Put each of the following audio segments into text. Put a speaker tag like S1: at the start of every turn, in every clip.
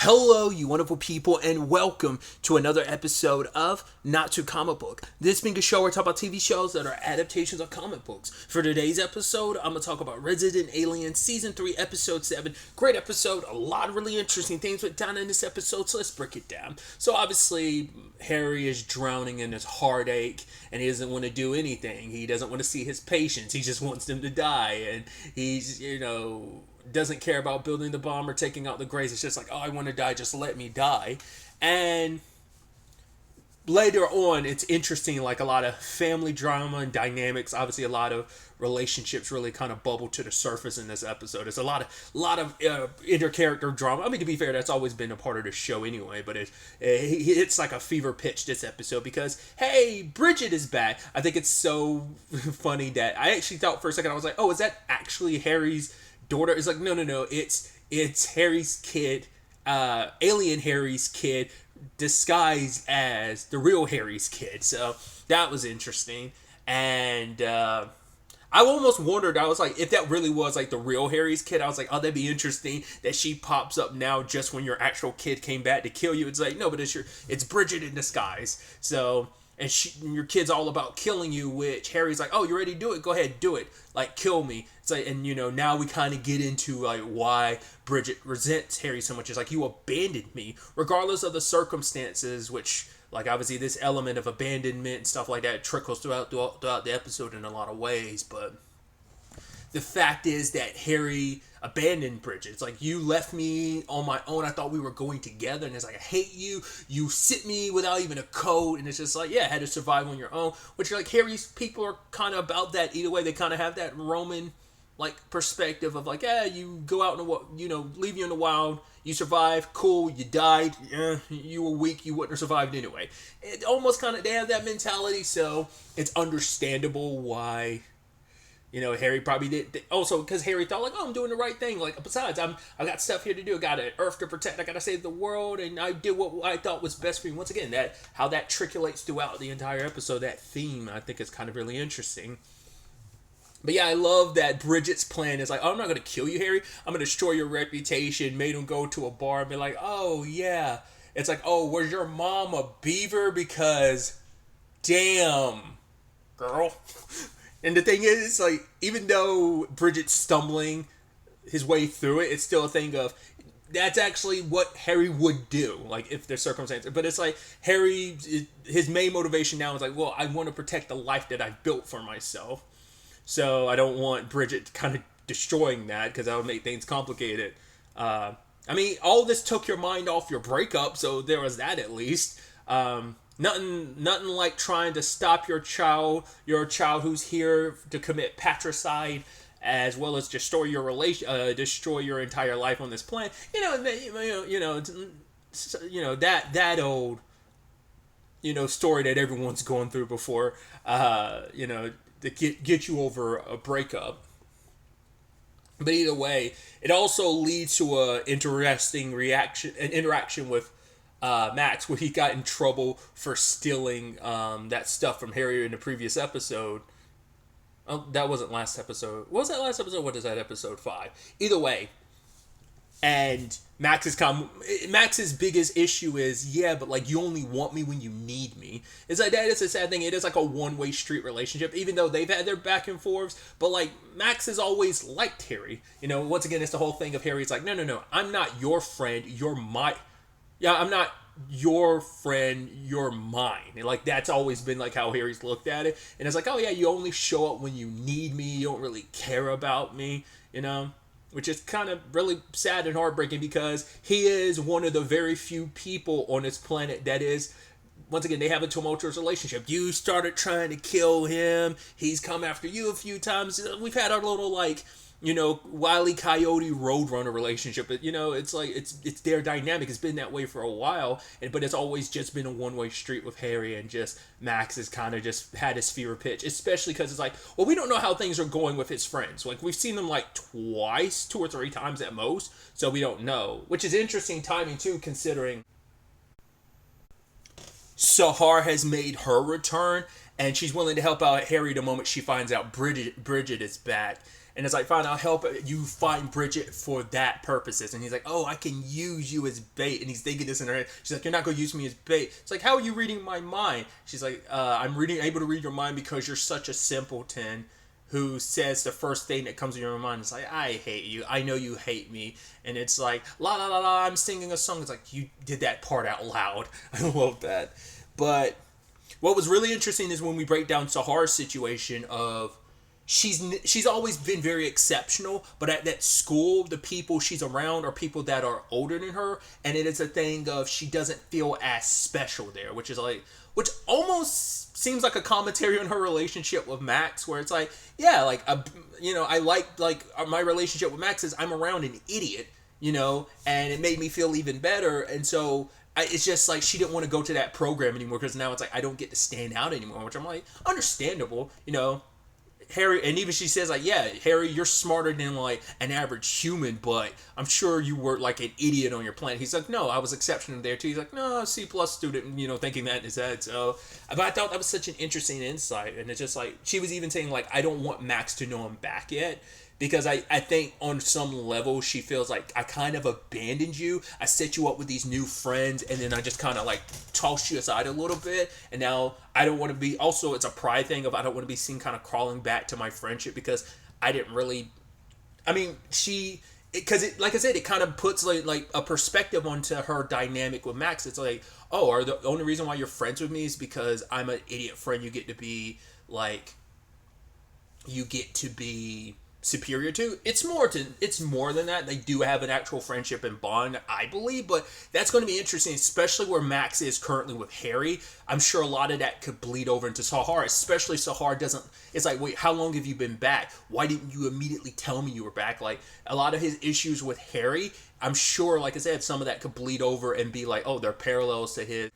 S1: Hello, you wonderful people, and welcome to another episode of Not Too Comic Book. This being a show where I talk about TV shows that are adaptations of comic books. For today's episode, I'm going to talk about Resident Alien Season 3, Episode 7. Great episode, a lot of really interesting things went down in this episode, so let's break it down. So obviously, Harry is drowning in his heartache, and he doesn't want to do anything. He doesn't want to see his patients, he just wants them to die, and he's, doesn't care about building the bomb or taking out the Greys. It's just like, oh, I want to die, just let me die. And later on, it's interesting, like a lot of family drama and dynamics. Obviously, a lot of relationships really kind of bubble to the surface in this episode. It's a lot of inter-character drama. I mean, to be fair, that's always been a part of the show anyway, but it's like a fever pitch this episode because, hey, Bridget is back. I think it's so funny that I actually thought for a second, I was like, oh, is that actually Harry's daughter? Is like, no, it's Harry's kid, alien Harry's kid, disguised as the real Harry's kid. So that was interesting. And I almost wondered, I was like, if that really was like the real Harry's kid, I was like, oh, that'd be interesting that she pops up now just when your actual kid came back to kill you. It's like, no, but it's Bridget in disguise. So, and your kid's all about killing you, which Harry's like, oh, you ready to do it? Go ahead, do it. Like, kill me. It's like, and now we kind of get into like why Bridget resents Harry so much. It's like, you abandoned me, regardless of the circumstances, which, like, obviously this element of abandonment and stuff like that trickles throughout the episode in a lot of ways. But the fact is that Harry abandoned Bridget. It's like, you left me on my own. I thought we were going together. And it's like, I hate you. You sent me without even a code. And it's just like, yeah, I had to survive on your own. Which, like, Harry's people are kind of about that either way. They kind of have that Roman, like, perspective of like, yeah, you go out and, leave you in the wild. You survived. Cool. You died. You were weak. You wouldn't have survived anyway. It almost kind of, they have that mentality. So it's understandable why, Harry probably did. Also, because Harry thought, like, oh, I'm doing the right thing. Like, besides, I got stuff here to do. I got an Earth to protect. I got to save the world. And I did what I thought was best for you. Once again, how that trickulates throughout the entire episode, that theme, I think is kind of really interesting. But yeah, I love that Bridget's plan is like, oh, I'm not going to kill you, Harry. I'm going to destroy your reputation. Made him go to a bar and be like, oh, yeah. It's like, oh, was your mom a beaver? Because, damn, girl. And the thing is, like, even though Bridget's stumbling his way through it, it's still a thing of, that's actually what Harry would do, like, if there's circumstances. But it's like, Harry, his main motivation now is like, well, I want to protect the life that I've built for myself. So I don't want Bridget kind of destroying that, because that would make things complicated. I mean, all this took your mind off your breakup, so there was that at least. Nothing like trying to stop your child who's here to commit patricide, as well as destroy your destroy your entire life on this planet. That old, story that everyone's gone through before. To get you over a breakup. But either way, it also leads to an interaction with Max, where he got in trouble for stealing that stuff from Harry in the previous episode. Oh, that wasn't last episode. What was that last episode? What is that, episode 5? Either way. And Max's biggest issue is, yeah, but like, you only want me when you need me. It's like, that is a sad thing. It is like a one-way street relationship, even though they've had their back and forths. But like, Max has always liked Harry. Once again, it's the whole thing of Harry's like, no, I'm not your friend. I'm not your friend, you're mine. And like, that's always been like how Harry's looked at it. And it's like, oh yeah, you only show up when you need me. You don't really care about me, which is kind of really sad and heartbreaking, because he is one of the very few people on this planet that is, once again, they have a tumultuous relationship. You started trying to kill him. He's come after you a few times. We've had our little, like, Wile E. Coyote Roadrunner relationship. But, it's like, it's their dynamic. It's been that way for a while. But it's always just been a one-way street with Harry, and just Max has kind of just had his fever pitch. Especially because it's like, well, we don't know how things are going with his friends. Like, we've seen them like twice, 2 or 3 times at most. So we don't know. Which is interesting timing too, considering Sahar has made her return, and she's willing to help out Harry the moment she finds out Bridget is back. And it's like, fine, I'll help you find Bridget for that purposes. And he's like, oh, I can use you as bait. And he's thinking this in her head. She's like, you're not going to use me as bait. It's like, how are you reading my mind? She's like, I'm able to read your mind because you're such a simpleton who says the first thing that comes to your mind. It's like, I hate you. I know you hate me. And it's like, la la la la, I'm singing a song. It's like, you did that part out loud. I love that. But what was really interesting is when we break down Sahar's situation of she's always been very exceptional, but at that school, the people she's around are people that are older than her, and it is a thing of she doesn't feel as special there, which almost seems like a commentary on her relationship with Max, where it's like, yeah, like, I like my relationship with Max is I'm around an idiot, and it made me feel even better, and so it's just like she didn't want to go to that program anymore because now it's like I don't get to stand out anymore, which I'm like, understandable, Harry, and even she says like, yeah, Harry, you're smarter than like an average human, but I'm sure you were like an idiot on your planet. He's like, no, I was exceptional there too. He's like, no, C+ student, thinking that in his head. So, but I thought that was such an interesting insight, and it's just like she was even saying like, I don't want Max to know I'm back yet. Because I think on some level she feels like I kind of abandoned you. I set you up with these new friends and then I just kind of like tossed you aside a little bit. And now I don't want to be, also it's a pride thing of I don't want to be seen kind of crawling back to my friendship because I didn't really, because like I said, it kind of puts like a perspective onto her dynamic with Max. It's like, oh, the only reason why you're friends with me is because I'm an idiot friend you get to be superior to. It's more than that. They do have an actual friendship and bond, I believe, but that's going to be interesting, especially where Max is currently with Harry. I'm sure a lot of that could bleed over into Sahar, especially Sahar doesn't, it's like, wait, how long have you been back? Why didn't you immediately tell me you were back? Like, a lot of his issues with Harry, I'm sure, like I said, some of that could bleed over and be like, oh, they're parallels to his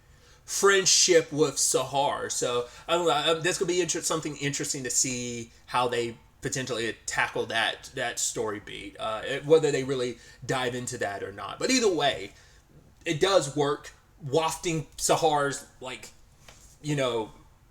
S1: friendship with Sahar. So I don't know, that's going to be something interesting to see how they potentially tackle that story beat, whether they really dive into that or not. But either way, it does work. Wafting Sahar's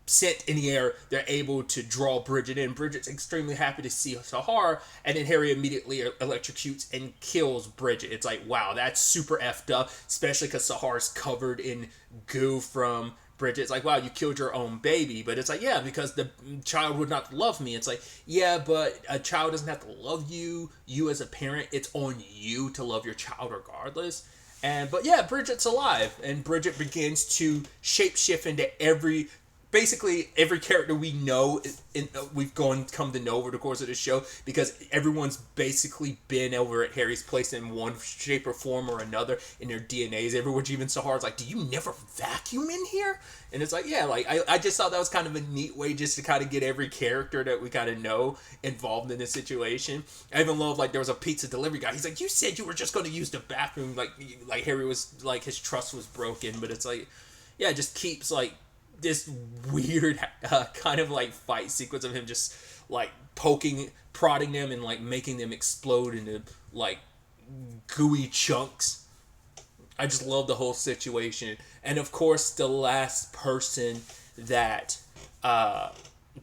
S1: scent in the air, they're able to draw Bridget in. Bridget's extremely happy to see Sahar, and then Harry immediately electrocutes and kills Bridget. It's like, wow, that's super effed up, especially because Sahar's covered in goo from Bridget. It's like, wow, you killed your own baby. But it's like, yeah, because the child would not love me. It's like, yeah, but a child doesn't have to love you. You as a parent, it's on you to love your child regardless. But yeah, Bridget's alive, and Bridget begins to shapeshift into basically every character we know, we've come to know over the course of the show, because everyone's basically been over at Harry's place in one shape or form or another in their DNAs. Everyone's, even Sahar's like, do you never vacuum in here? And it's like, yeah, like I just thought that was kind of a neat way just to kind of get every character that we kind of know involved in this situation. I even love, like, there was a pizza delivery guy. He's like, you said you were just going to use the bathroom. Like Harry was, like, his trust was broken. But it's like, yeah, it just keeps, like, this weird kind of like fight sequence of him just like prodding them and like making them explode into like gooey chunks. I just love the whole situation. And of course, the last person that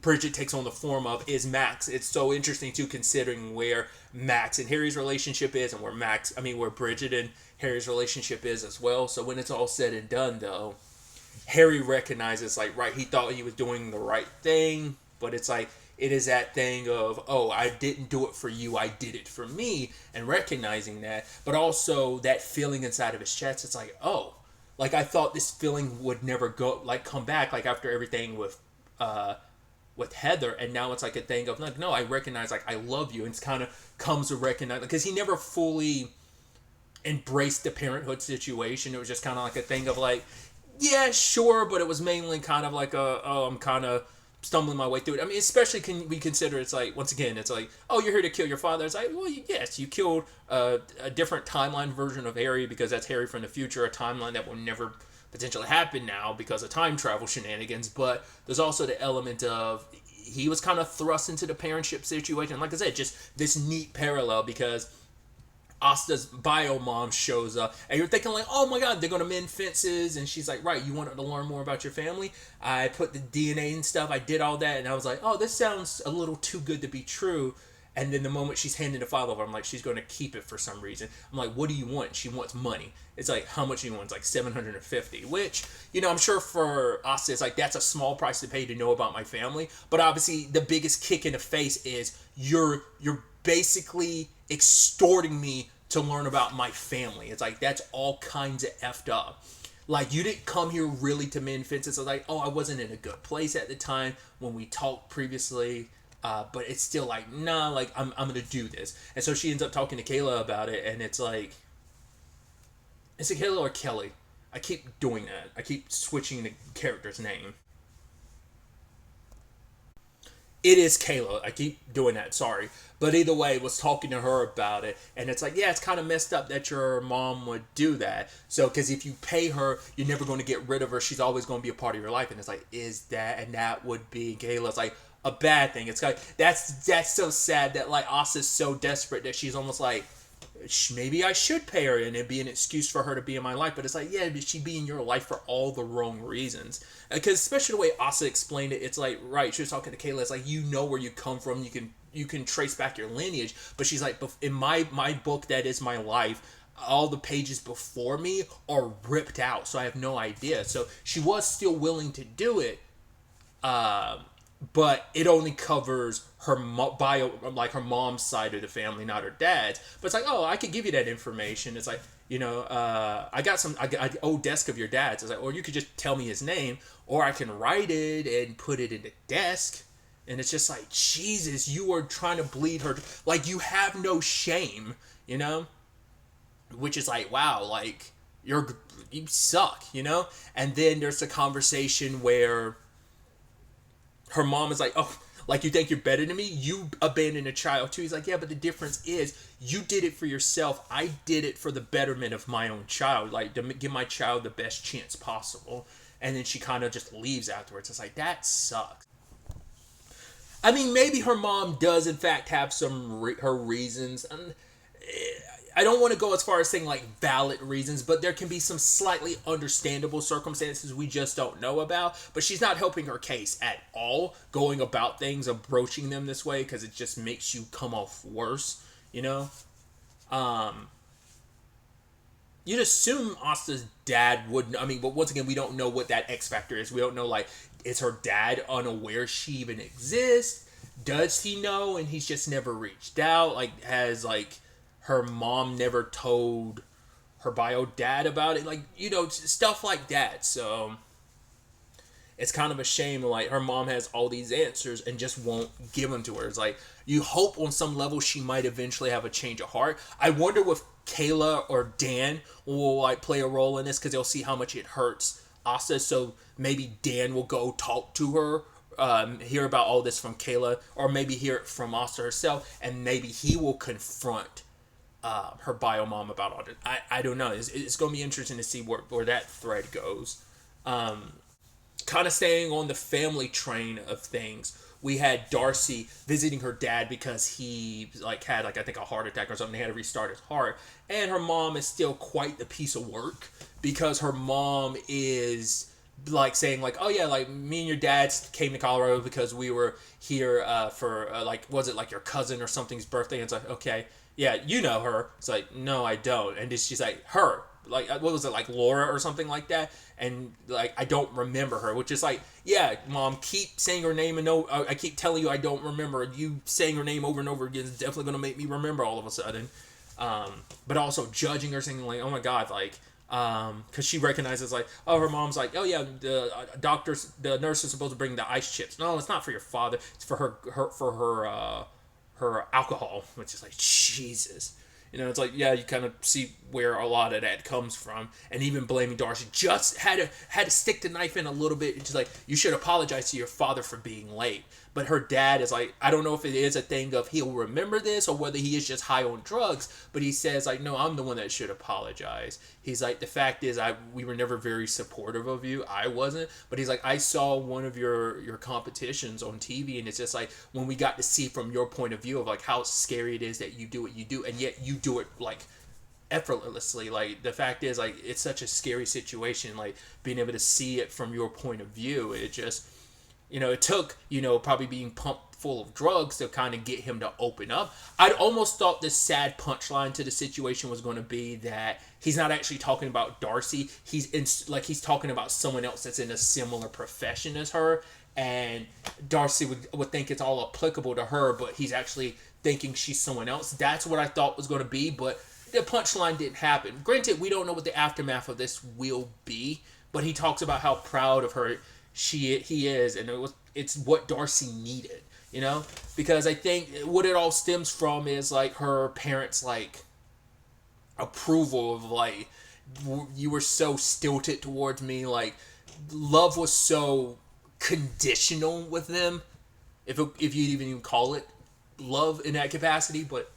S1: Bridget takes on the form of is Max. It's so interesting too, considering where Max and Harry's relationship is, and where Bridget and Harry's relationship is as well. So when it's all said and done, though, Harry recognizes, like, right, he thought he was doing the right thing, but it's like, it is that thing of, oh, I didn't do it for you, I did it for me, and recognizing that, but also that feeling inside of his chest. It's like, oh, like, I thought this feeling would never come back, like, after everything with Heather, and now it's like a thing of, like, no, I recognize, like, I love you, and it's kind of comes to recognize, because he never fully embraced the parenthood situation. It was just kind of like a thing of, like, yeah, sure, but it was mainly kind of like I'm kind of stumbling my way through it. I mean, especially can we consider, it's like, once again, it's like, oh, you're here to kill your father. It's like, well, yes, you killed a different timeline version of Harry, because that's Harry from the future, a timeline that will never potentially happen now because of time travel shenanigans. But there's also the element of he was kind of thrust into the parentship situation. Like I said, just this neat parallel, because Asta's bio mom shows up, and you're thinking like, oh my god, they're gonna mend fences, and she's like, right, you wanted to learn more about your family? I put the DNA and stuff, I did all that, and I was like, oh, this sounds a little too good to be true. And then the moment she's handing the file over, I'm like, she's going to keep it for some reason. I'm like, what do you want? She wants money. It's like, how much do you want? It's like $750, which, I'm sure for us, it's like, that's a small price to pay to know about my family. But obviously, the biggest kick in the face is you're basically extorting me to learn about my family. It's like, that's all kinds of effed up. Like, you didn't come here really to mend fences. I was like, I wasn't in a good place at the time when we talked previously. But it's still like, nah, like, I'm going to do this. And so she ends up talking to Kayla about it. And it's like, is it Kayla or Kelly? I keep doing that. I keep switching the character's name. It is Kayla. I keep doing that. Sorry. But either way, was talking to her about it. And it's like, yeah, it's kind of messed up that your mom would do that. So, because if you pay her, you're never going to get rid of her. She's always going to be a part of your life. And it's like, is that? And that would be Kayla's like a bad thing. It's like, that's so sad that like Asa's so desperate that she's almost like, maybe I should pay her and it'd be an excuse for her to be in my life. But it's like, yeah, but she'd be in your life for all the wrong reasons. Because especially the way Asa explained it, it's like, right, she was talking to Kayla, it's like, where you come from, you can trace back your lineage. But she's like, in my book that is my life, all the pages before me are ripped out, so I have no idea. So she was still willing to do it, but it only covers her like her mom's side of the family, not her dad's. But it's like, I could give you that information. It's like, I owe desk of your dad's. It's like, or you could just tell me his name, or I can write it and put it in the desk. And it's just like, Jesus, you are trying to bleed her. Like, you have no shame, Which is like, wow, like, you suck, And then there's a conversation where her mom is like, like, you think you're better than me? You abandoned a child too. He's like, yeah, but the difference is you did it for yourself. I did it for the betterment of my own child, like to give my child the best chance possible. And then she kind of just leaves afterwards. It's like, that sucks. I mean, maybe her mom does in fact have her reasons. I don't want to go as far as saying like valid reasons, but there can be some slightly understandable circumstances we just don't know about. But she's not helping her case at all, going about things, approaching them this way, because it just makes you come off worse, You'd assume Asta's dad wouldn't. I mean, but once again, we don't know what that X factor is. We don't know, like, is her dad unaware she even exists? Does he know and he's just never reached out? Like, has, like, her mom never told her bio dad about it? Like, stuff like that. So it's kind of a shame, like, her mom has all these answers and just won't give them to her. It's like, you hope on some level she might eventually have a change of heart. I wonder if Kayla or Dan will, like, play a role in this, because they'll see how much it hurts Asa. So maybe Dan will go talk to her, hear about all this from Kayla, or maybe hear it from Asa herself, and maybe he will confront her bio mom about all this. I don't know. It's going to be interesting to see where that thread goes. Kind of staying on the family train of things, we had Darcy visiting her dad because he had I think a heart attack or something. They had to restart his heart, and her mom is still quite the piece of work, because her mom is like saying like, oh yeah, like me and your dad came to Colorado because we were here for was it like your cousin or something's birthday? And it's like, okay, yeah, you know her. It's like, no, I don't. And she's like, her. Like, what was it, like Laura or something like that? And like, I don't remember her, which is like, yeah, Mom, keep saying her name, and no, I keep telling you I don't remember. You saying her name over and over again is definitely going to make me remember all of a sudden. But also judging her, saying like, oh my God, like, because she recognizes like, oh, her mom's like, oh yeah, the nurse is supposed to bring the ice chips. No, it's not for your father. It's for her alcohol, which is like, Jesus. It's like, yeah, you kind of see where a lot of that comes from. And even blaming Darcy, just had to stick the knife in a little bit. It's just like, you should apologize to your father for being late. But her dad is like, I don't know if it is a thing of he'll remember this or whether he is just high on drugs. But he says like, no, I'm the one that should apologize. He's like, the fact is, we were never very supportive of you. I wasn't. But he's like, I saw one of your competitions on TV, and it's just like, when we got to see from your point of view of like how scary it is that you do what you do, and yet you do it like effortlessly. Like, the fact is, like, it's such a scary situation, like being able to see it from your point of view. It just, it took, probably being pumped full of drugs to kind of get him to open up. I'd almost thought the sad punchline to the situation was going to be that he's not actually talking about Darcy. He's talking about someone else that's in a similar profession as her, and Darcy would think it's all applicable to her, but he's actually thinking she's someone else. That's what I thought was going to be, but the punchline didn't happen. Granted, we don't know what the aftermath of this will be, but he talks about how proud of her he is, and it's what Darcy needed, because I think what it all stems from is like her parents' like approval of like, you were so stilted towards me, like love was so conditional with them, if you even call it love in that capacity. But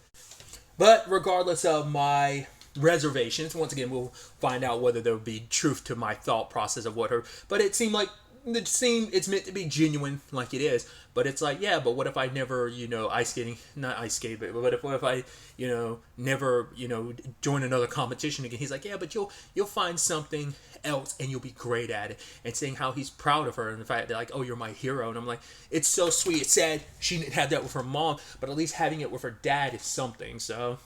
S1: regardless of my reservations, once again we'll find out whether there will be truth to my thought process of but it seemed like it's meant to be genuine, like it is, but it's like, yeah, but what if I never, not ice skate, but what if I, never, join another competition again? He's like, yeah, but you'll find something else and you'll be great at it. And saying how he's proud of her and the fact that like, oh, you're my hero. And I'm like, it's so sweet. It's sad she didn't have that with her mom, but at least having it with her dad is something. So,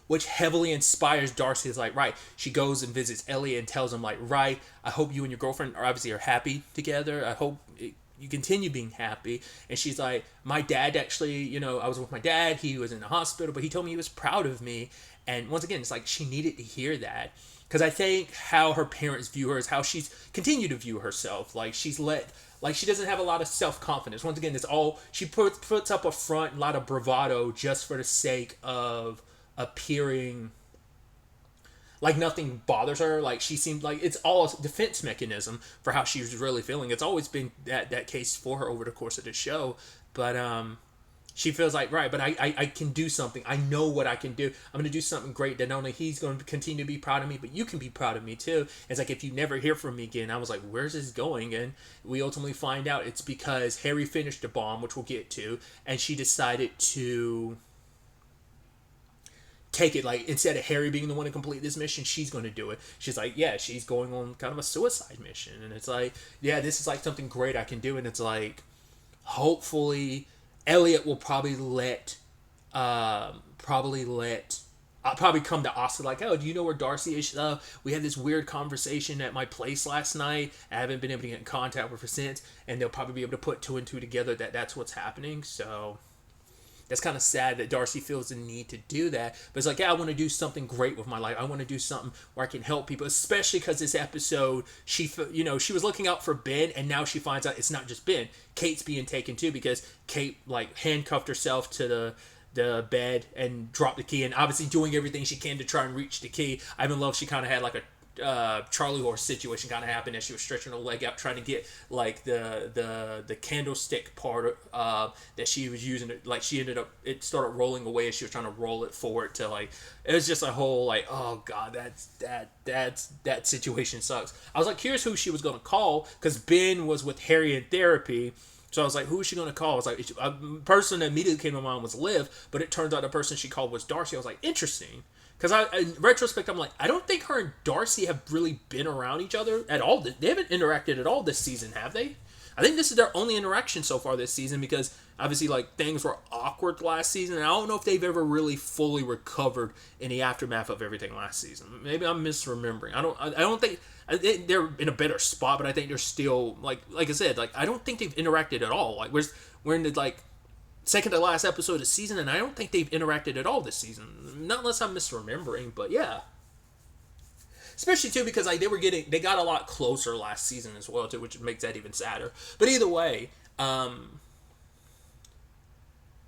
S1: which heavily inspires Darcy. Is like, right, she goes and visits Elliot and tells him like, right, I hope you and your girlfriend are happy together. I hope you continue being happy. And she's like, my dad actually, I was with my dad, he was in the hospital, but he told me he was proud of me. And once again, it's like she needed to hear that, because I think how her parents view her is how she's continued to view herself. Like she doesn't have a lot of self-confidence. Once again, it's all she puts up a front, a lot of bravado just for the sake of appearing like nothing bothers her. Like she seemed like it's all a defense mechanism for how she was really feeling. It's always been that case for her over the course of the show. But she feels like, right, but I can do something. I know what I can do. I'm going to do something great that not only he's going to continue to be proud of me, but you can be proud of me too. It's like, if you never hear from me again, I was like, where's this going? And we ultimately find out it's because Harry finished the bomb, which we'll get to, and she decided to take it, like instead of Harry being the one to complete this mission, she's going to do it. She's like, yeah, she's going on kind of a suicide mission, and it's like, yeah, this is like something great I can do. And it's like, hopefully Elliot will probably come to Austin like, oh, do you know where Darcy is? We had this weird conversation at my place last night. I haven't been able to get in contact with her since, and they'll probably be able to put two and two together that that's what's happening. So that's kind of sad that Darcy feels the need to do that. But it's like, yeah, I want to do something great with my life. I want to do something where I can help people, especially because this episode, she was looking out for Ben, and now she finds out it's not just Ben. Kate's being taken too, because Kate like handcuffed herself to the bed and dropped the key, and obviously doing everything she can to try and reach the key. I even love she kind of had like a Charlie horse situation kind of happened as she was stretching her leg out trying to get like the candlestick part that she was using. Like she ended up, it started rolling away as she was trying to roll it forward to like, it was just a whole like, oh god, that situation sucks. I was like curious who she was going to call, because Ben was with Harry in therapy. So I was like, who is she going to call? I was like, a person that immediately came to mind was Liv, but it turns out the person she called was Darcy. I was like, interesting. Because in retrospect, I'm like, I don't think her and Darcy have really been around each other at all. They haven't interacted at all this season, have they? I think this is their only interaction so far this season, because obviously like things were awkward last season, and I don't know if they've ever really fully recovered in the aftermath of everything last season. Maybe I'm misremembering. I don't think they're in a better spot, but I think they're still like I said, like I don't think they've interacted at all. Like we're in the like second to last episode of the season, and I don't think they've interacted at all this season. Not unless I'm misremembering, but yeah. Especially too because like they got a lot closer last season as well too, which makes that even sadder. But either way,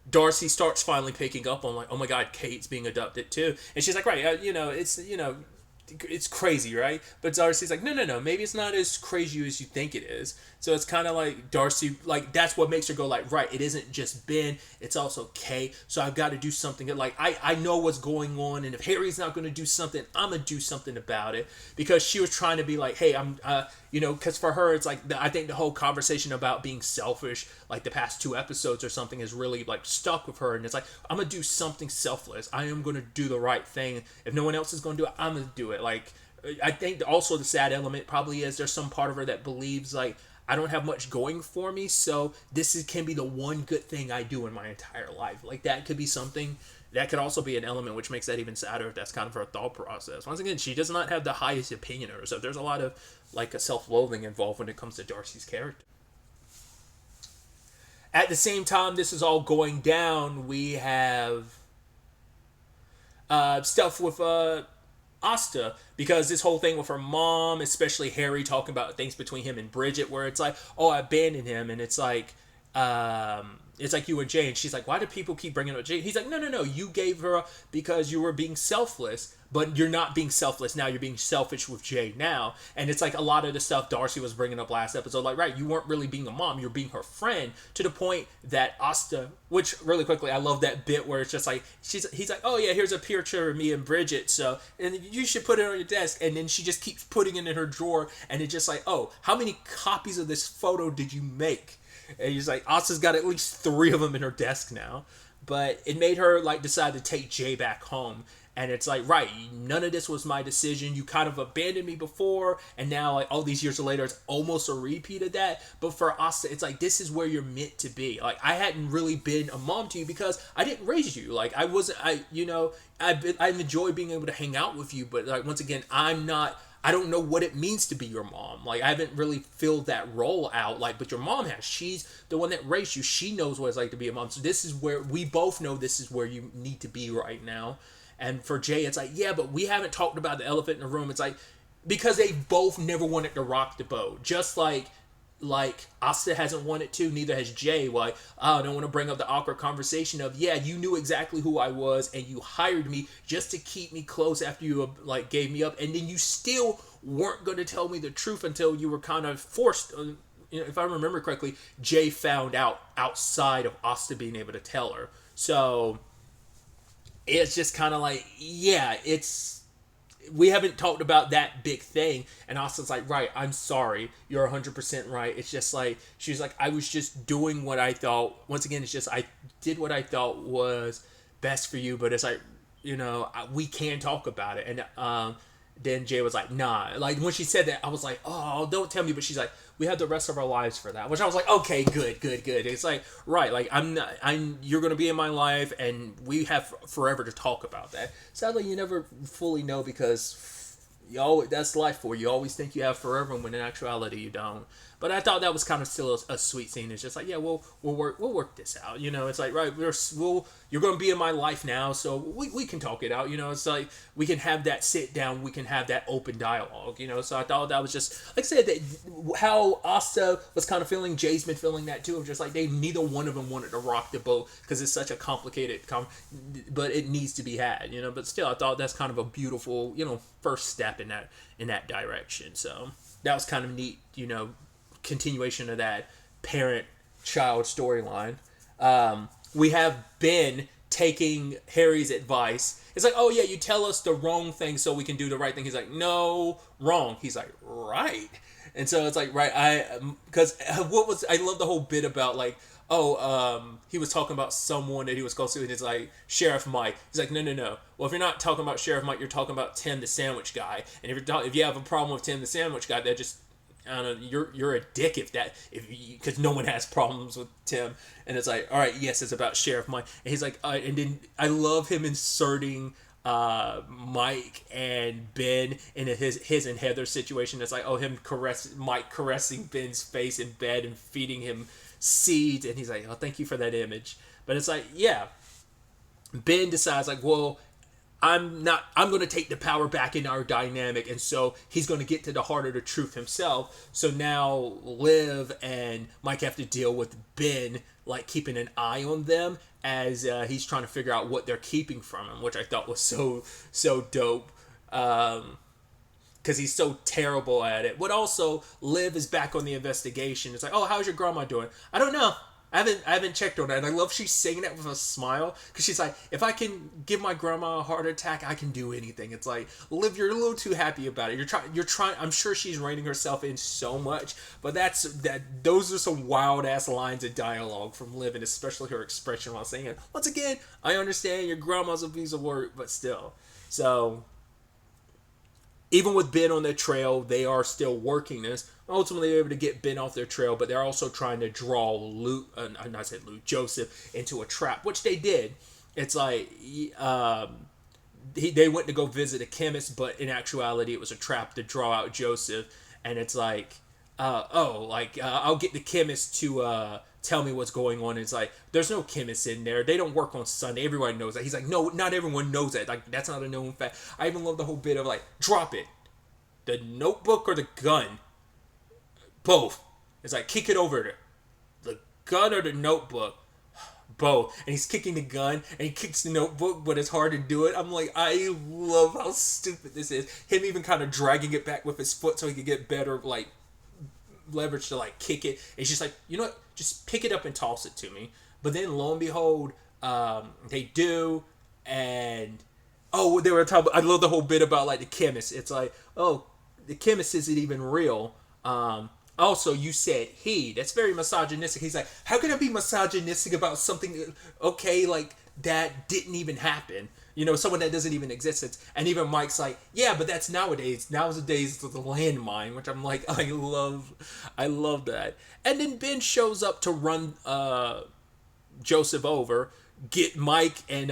S1: Darcy starts finally picking up on like, oh my god, Kate's being abducted too, and she's like, right, it's crazy, right? But Darcy's like, no, maybe it's not as crazy as you think it is. So it's kind of like Darcy, like that's what makes her go like, right, it isn't just Ben, it's also Kate. So I've got to do something. Like I know what's going on, and if Harry's not going to do something, I'm gonna do something about it. Because she was trying to be like, hey, I'm, because for her it's like I think the whole conversation about being selfish, like the past 2 episodes or something, is really like stuck with her, and it's like, I'm gonna do something selfless. I am gonna do the right thing. If no one else is gonna do it, I'm gonna do it. Like I think also the sad element probably is there's some part of her that believes like, I don't have much going for me, so can be the one good thing I do in my entire life. Like, that could be something that could also be an element which makes that even sadder if that's kind of her thought process. Once again, she does not have the highest opinion of herself. There's a lot of like a self-loathing involved when it comes to Darcy's character. At the same time this is all going down, we have stuff with Asta, because this whole thing with her mom, especially Harry talking about things between him and Bridget, where it's like, oh, I abandoned him, and it's like you and Jay, and she's like, why do people keep bringing up Jay? He's like, no, you gave her up because you were being selfless, but you're not being selfless now, you're being selfish with Jay now. And it's like a lot of the stuff Darcy was bringing up last episode, like, right, you weren't really being a mom, you're being her friend, to the point that Asta, which really quickly, I love that bit where it's just like, he's like, oh yeah, here's a picture of me and Bridget, so, and you should put it on your desk, and then she just keeps putting it in her drawer, and it's just like, oh, how many copies of this photo did you make? And he's like, Asta's got at least 3 of them in her desk now. But it made her like decide to take Jay back home. And it's like, right, none of this was my decision. You kind of abandoned me before, and now like all these years later, it's almost a repeat of that. But for Asta, it's like, this is where you're meant to be. Like, I hadn't really been a mom to you because I didn't raise you. Like, I enjoy being able to hang out with you, but like, once again, I don't know what it means to be your mom. Like, I haven't really filled that role out, like, but your mom has. She's the one that raised you. She knows what it's like to be a mom. So this is where we both know this is where you need to be right now. And for Jay, it's like, yeah, but we haven't talked about the elephant in the room. It's like, because they both never wanted to rock the boat. Just like Asta hasn't wanted to, neither has Jay. Like, I don't want to bring up the awkward conversation of, yeah, you knew exactly who I was, and you hired me just to keep me close after you like gave me up, and then you still weren't going to tell me the truth until you were kind of forced. If I remember correctly, Jay found out outside of Asta being able to tell her. So it's just kind of like, yeah, we haven't talked about that big thing. And Asta's like, right, I'm sorry, you're 100% right. It's just like, she's like, I was just doing what I thought. Once again, it's just, I did what I thought was best for you, but it's like, we can talk about it. And then Jay was like, nah. Like, when she said that, I was like, oh, don't tell me. But she's like, we have the rest of our lives for that. Which I was like, okay, good. It's like, right, like, you're going to be in my life, and we have forever to talk about that. Sadly, you never fully know, because that's life for you. You always think you have forever, when in actuality, you don't. But I thought that was kind of still a sweet scene. It's just like, yeah, we'll work this out. It's like, right, you're going to be in my life now, so we can talk it out. It's like, we can have that sit down, we can have that open dialogue. So I thought that was just, like I said, that how Asta was kind of feeling, Jay's been feeling that too. Of just like, neither one of them wanted to rock the boat, because it's such a complicated, but it needs to be had. But still, I thought that's kind of a beautiful, first step in that direction. So that was kind of neat. Continuation of that parent-child storyline. We have Ben taking Harry's advice. It's like, oh yeah, you tell us the wrong thing so we can do the right thing. He's like, no, wrong. He's like, right. And so it's like, right, I love the whole bit about like, he was talking about someone that he was close to, and it's like, Sheriff Mike. He's like, no. Well, if you're not talking about Sheriff Mike, you're talking about Tim the sandwich guy. And if you have a problem with Tim the sandwich guy, that just, I don't know, you're a dick because no one has problems with Tim. And it's like, all right, yes, it's about Sheriff Mike. And he's like, and then I love him inserting Mike and Ben into his and Heather's situation. It's like, Mike caressing Ben's face in bed and feeding him seeds, and he's like, oh, thank you for that image. But it's like, yeah, Ben decides like, well, I'm going to take the power back in our dynamic, and so he's going to get to the heart of the truth himself. So now Liv and Mike have to deal with Ben, like, keeping an eye on them as he's trying to figure out what they're keeping from him, which I thought was so dope, because he's so terrible at it. But also, Liv is back on the investigation. It's like, oh, how's your grandma doing? I don't know. I haven't checked on that. And I love she's saying that with a smile, because she's like, if I can give my grandma a heart attack, I can do anything. It's like, Liv, you're a little too happy about it. You're trying. I'm sure she's reining herself in so much, but those are some wild ass lines of dialogue from Liv, and especially her expression while saying it. Once again, I understand your grandma's a piece of work, but still. So, even with Ben on their trail, they are still working this. Ultimately, they're able to get Ben off their trail, but they're also trying to draw Joseph into a trap, which they did. It's like they went to go visit a chemist, but in actuality, it was a trap to draw out Joseph. And it's like, I'll get the chemist to tell me what's going on. And it's like, there's no chemists in there. They don't work on Sunday. Everybody knows that. He's like, no, not everyone knows that. Like, that's not a known fact. I even love the whole bit of like, drop it. The notebook or the gun? Both. It's like, kick it over there. The gun or the notebook? Both. And he's kicking the gun and he kicks the notebook, but it's hard to do it. I'm like, I love how stupid this is. Him even kind of dragging it back with his foot so he could get better like leverage to like kick it. And he's just like, you know what, just pick it up and toss it to me. But then lo and behold, they do. And they were talking, I love the whole bit about like the chemist. It's like, oh, the chemist isn't even real. Also, you said he. That's very misogynistic. He's like, how can I be misogynistic about something, okay, like, that didn't even happen? You know, someone that doesn't even exist. And even Mike's like, yeah, but that's nowadays. Nowadays, the landmine, which I'm like, I love that. And then Ben shows up to run Joseph over, get Mike and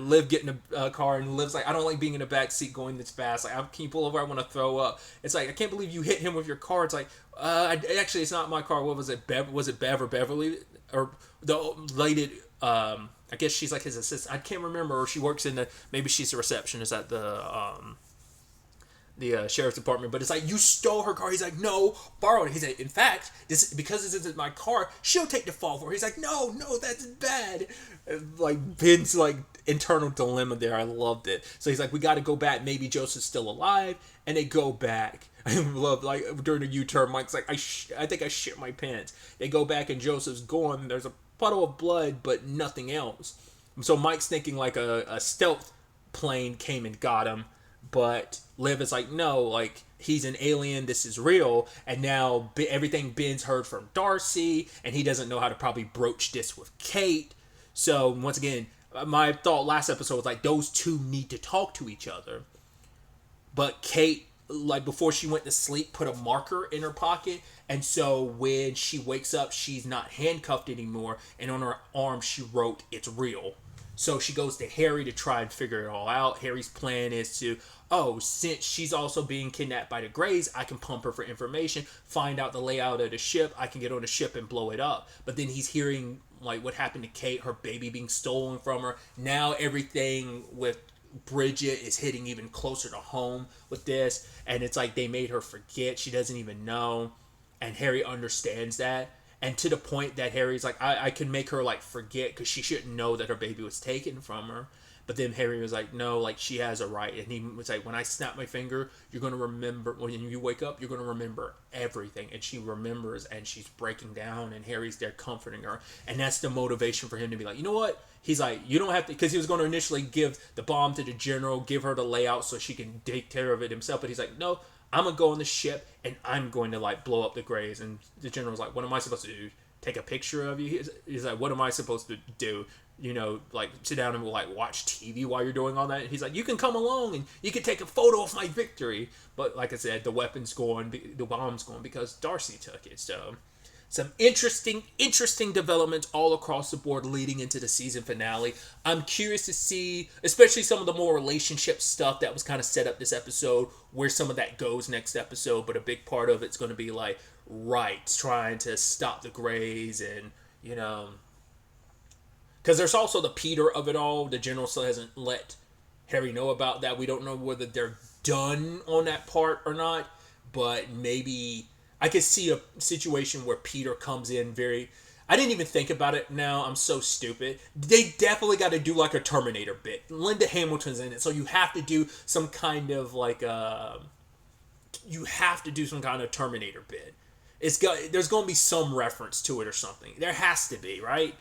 S1: Liv get in a car, and Liv's like, I don't like being in the back seat going this fast. Like, can you pull over? I want to throw up. It's like, I can't believe you hit him with your car. It's like, actually, it's not my car. What was it? Was it Bev or Beverly? Or the lady, I guess she's like his assistant. I can't remember. Or she works in maybe she's the receptionist at the sheriff's department. But it's like, you stole her car. He's like, no, borrowed it. He's like, in fact, because this isn't my car, she'll take the fall for it. He's like, no, that's bad. Like, Ben's like internal dilemma there. I loved it. So he's like, we got to go back. Maybe Joseph's still alive. And they go back. I love, like, during the U-turn, Mike's like, I think I shit my pants. They go back and Joseph's gone. There's a puddle of blood, but nothing else. So Mike's thinking like a stealth plane came and got him. But Liv is like, no, like, he's an alien, this is real. And now everything Ben's heard from Darcy, and he doesn't know how to probably broach this with Kate. So, once again, my thought last episode was like, those two need to talk to each other. But Kate, like, before she went to sleep, put a marker in her pocket. And so when she wakes up, she's not handcuffed anymore. And on her arm, she wrote, it's real. So she goes to Harry to try and figure it all out. Harry's plan is to, since she's also being kidnapped by the Greys, I can pump her for information, find out the layout of the ship, I can get on the ship and blow it up. But then he's hearing, like, what happened to Kate, her baby being stolen from her. Now everything with Bridget is hitting even closer to home with this. And it's like they made her forget. She doesn't even know. And Harry understands that. And to the point that Harry's like, I can make her, like, forget because she shouldn't know that her baby was taken from her. But then Harry was like, no, like, she has a right. And he was like, when I snap my finger, you're going to remember, when you wake up, you're going to remember everything. And she remembers, and she's breaking down, and Harry's there comforting her. And that's the motivation for him to be like, you know what? He's like, you don't have to, because he was going to initially give the bomb to the general, give her the layout so she can take care of it himself. But he's like, no, I'm going to go on the ship, and I'm going to, like, blow up the Greys. And the general's like, what am I supposed to do? Take a picture of you? He's like, what am I supposed to do? You know, like, sit down and, like, watch TV while you're doing all that? And he's like, you can come along, and you can take a photo of my victory. But, like I said, the weapon's gone, the bomb's gone, because Darcy took it. So, some interesting developments all across the board leading into the season finale. I'm curious to see, especially some of the more relationship stuff that was kind of set up this episode, where some of that goes next episode. But a big part of it's going to be, like, trying to stop the Greys, and, you know, because there's also the Peter of it all. The general still hasn't let Harry know about that. We don't know whether they're done on that part or not, but maybe I could see a situation where Peter comes in I didn't even think about it now. I'm so stupid. They definitely got to do like a Terminator bit. Linda Hamilton's in it, so you have to do some kind of like Terminator bit. There's going to be some reference to it or something. There has to be, right?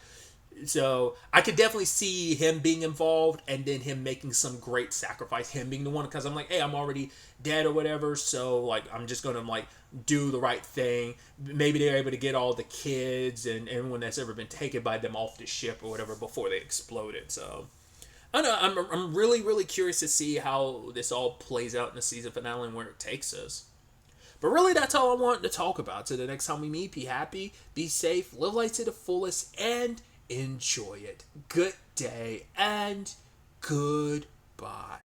S1: So I could definitely see him being involved, and then him making some great sacrifice, him being the one, because I'm like, hey, I'm already dead or whatever, so like I'm just gonna like do the right thing. Maybe they're able to get all the kids and everyone that's ever been taken by them off the ship or whatever before they exploded. So I know, I'm really, really curious to see how this all plays out in the season finale and where it takes us. But really, that's all I wanted to talk about. So the next time we meet, be happy, be safe, live life to the fullest, and enjoy it. Good day and goodbye.